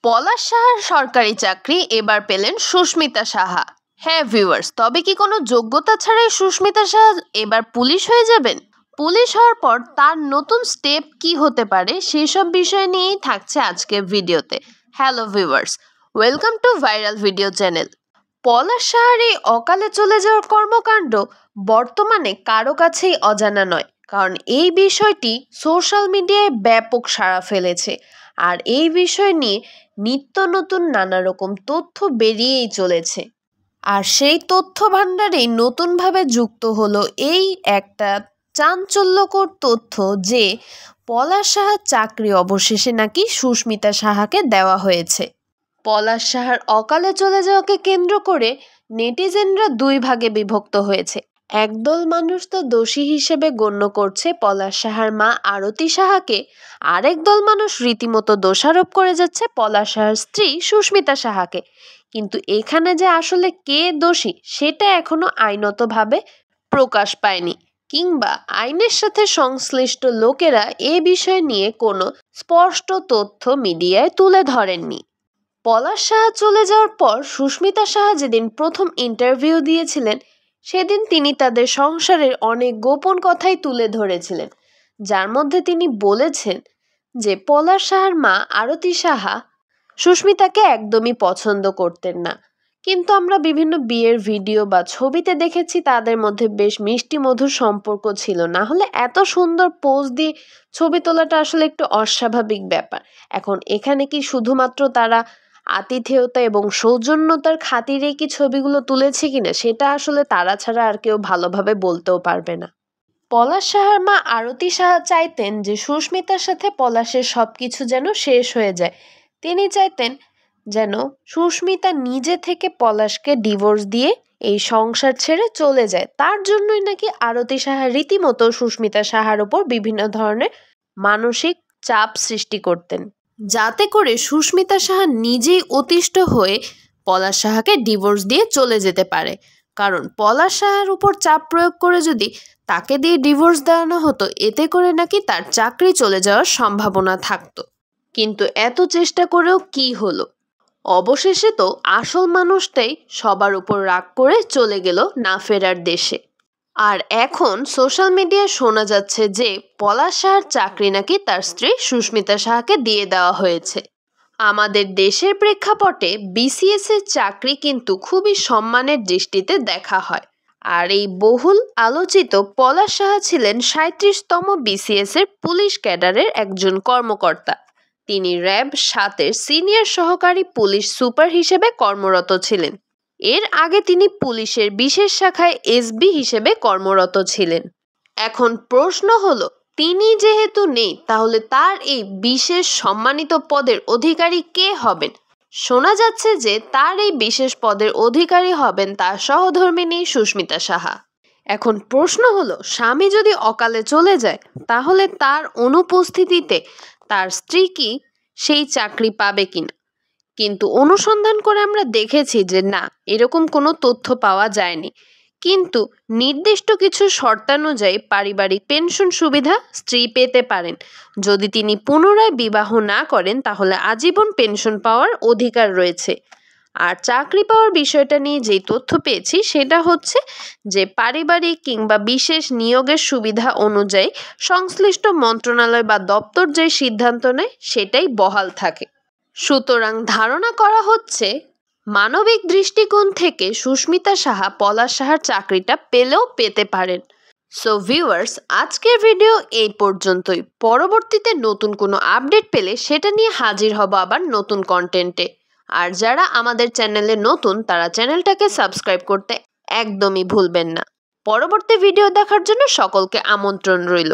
পলাশ সাহার সরকারি চাকরি এবার পেলেন সুস্মিতা সাহা। হ্যাঁ ভিউয়ার্স, তবে কি কোনো যোগ্যতা ছাড়াই সুস্মিতা সাহা এবার পুলিশ হয়ে যাবেন? পুলিশ হওয়ার পর তার নতুন স্টেপ কি হতে পারে সেসব বিষয় নিয়েই থাকছে আজকের ভিডিওতে। Hello viewers, welcome to viral video channel. Palash সাহার এই অকালে চলে যাওয়ার কর্মকাণ্ড বর্তমানে কারো কাছেই অজানা নয়, কারণ এই বিষয়টি সোশ্যাল মিডিয়ায় ব্যাপক সাড়া ফেলেছে। আর এই বিষয় নিয়ে নিত্য নতুন নানা রকম তথ্য বেরিয়েই চলেছে। আর সেই তথ্য ভাণ্ডারেই নতুনভাবে যুক্ত হলো এই একটা চাঞ্চল্যকর তথ্য যে পলাশ সাহার চাকরি অবশেষে নাকি সুস্মিতা সাহাকে দেওয়া হয়েছে। পলাশ সাহার অকালে চলে যাওয়াকে কেন্দ্র করে নেটিজেনরা দুই ভাগে বিভক্ত হয়েছে। একদল মানুষ তো দোষী হিসেবে গণ্য করছে পলাশ সাহার মা আরতি সাহাকে, আরেক দল মানুষ রীতিমতো দোষারোপ করে যাচ্ছে পলাশ সাহার স্ত্রী সুস্মিতা সাহাকে। কিন্তু এখানে যে আসলে কে দোষী সেটা এখনো আইনতভাবে প্রকাশ পায়নি, কিংবা আইনের সাথে সংশ্লিষ্ট লোকেরা এ বিষয় নিয়ে কোনো স্পষ্ট তথ্য মিডিয়ায় তুলে ধরেননি। পলাশ সাহা চলে যাওয়ার পর সুস্মিতা সাহা যেদিন প্রথম ইন্টারভিউ দিয়েছিলেন সেদিন তিনি তাদের সংসারের অনেক গোপন কথাই তুলে ধরেছিলেন, যার মধ্যে তিনি বলেছেন যে পলাশ সাহার মা আরতি সাহা সুস্মিতাকে একদমই পছন্দ করতেন না। কিন্তু আমরা বিভিন্ন বিয়ের ভিডিও বা ছবিতে দেখেছি তাদের মধ্যে বেশ মিষ্টি মধুর সম্পর্ক ছিল, না হলে এত সুন্দর পোজ দিয়ে ছবি তোলাটা আসলে একটু অস্বাভাবিক ব্যাপার। এখন এখানে কি শুধুমাত্র তারা আতিথেয়তা এবং সৌজন্যতার খাতিরে কি ছবিগুলো তুলেছে কিনা সেটা আসলে তারা ছাড়া আর কেউ ভালোভাবে বলতেও পারবে না। পলাশ সাহার মা আরতি সাহা চাইতেন যে সুস্মিতার সাথে পলাশের সবকিছু যেন শেষ হয়ে যায়। তিনি চাইতেন যেন সুস্মিতা নিজে থেকে পলাশকে ডিভোর্স দিয়ে এই সংসার ছেড়ে চলে যায়। তার জন্যই নাকি আরতি সাহা রীতিমতো সুস্মিতা সাহার উপর বিভিন্ন ধরনের মানসিক চাপ সৃষ্টি করতেন, যাতে করে সুস্মিতা সাহা নিজেই অতিষ্ঠ হয়ে পলাশ সাহাকে ডিভোর্স দিয়ে চলে যেতে পারে। কারণ পলাশ সাহার উপর চাপ প্রয়োগ করে যদি তাকে দিয়ে ডিভোর্স দেওয়ানো হতো, এতে করে নাকি তার চাকরি চলে যাওয়ার সম্ভাবনা থাকতো। কিন্তু এত চেষ্টা করেও কি হলো? অবশেষে তো আসল মানুষটাই সবার উপর রাগ করে চলে গেল না ফেরার দেশে। আর এখন সোশ্যাল মিডিয়ায় শোনা যাচ্ছে যে পলাশ সাহার চাকরি নাকি তার স্ত্রী সুস্মিতা সাহাকে দিয়ে দেওয়া হয়েছে। আমাদের দেশের প্রেক্ষাপটে বিসিএস এর চাকরি কিন্তু খুবই সম্মানের দৃষ্টিতে দেখা হয়। আর এই বহুল আলোচিত পলাশ সাহা ছিলেন ৩৭তম বিসিএস এর পুলিশ ক্যাডারের একজন কর্মকর্তা। তিনি র্যাব ৭-এর সিনিয়র সহকারী পুলিশ সুপার হিসেবে কর্মরত ছিলেন। এর আগে তিনি পুলিশের বিশেষ শাখায় এসবি হিসেবে কর্মরত ছিলেন। এখন প্রশ্ন হলো, তিনি যেহেতু নেই, তাহলে তার এই বিশেষ সম্মানিত পদের অধিকারী কে হবেন? শোনা যাচ্ছে যে তার এই বিশেষ পদের অধিকারী হবেন তার সহধর্মিণী সুস্মিতা সাহা। এখন প্রশ্ন হলো, স্বামী যদি অকালে চলে যায় তাহলে তার অনুপস্থিতিতে তার স্ত্রী কি সেই চাকরি পাবে কিনা? কিন্তু অনুসন্ধান করে আমরা দেখেছি যে না, এরকম কোনো তথ্য পাওয়া যায়নি। কিন্তু নির্দিষ্ট কিছু শর্তানুযায়ী পারিবারিক পেনশন সুবিধা স্ত্রী পেতে পারেন। যদি তিনি পুনরায় বিবাহ না করেন তাহলে আজীবন পেনশন পাওয়ার অধিকার রয়েছে। আর চাকরি পাওয়ার বিষয়টা নিয়ে যেই তথ্য পেয়েছি সেটা হচ্ছে যে পারিবারিক কিংবা বিশেষ নিয়োগের সুবিধা অনুযায়ী সংশ্লিষ্ট মন্ত্রণালয় বা দপ্তর যে সিদ্ধান্ত নেয় সেটাই বহাল থাকে। সুতরাং ধারণা করা হচ্ছে মানবিক দৃষ্টিকোণ থেকে সুস্মিতা সাহা পলাশ সাহার চাকরিটা পেলেও পেতে পারেন। সো ভিউয়ার্স, আজকের ভিডিও এই পর্যন্তই। পরবর্তীতে নতুন কোনো আপডেট পেলে সেটা নিয়ে হাজির হব আবার নতুন কন্টেন্টে। আর যারা আমাদের চ্যানেলে নতুন তারা চ্যানেলটাকে সাবস্ক্রাইব করতে একদমই ভুলবেন না। পরবর্তী ভিডিও দেখার জন্য সকলকে আমন্ত্রণ রইল।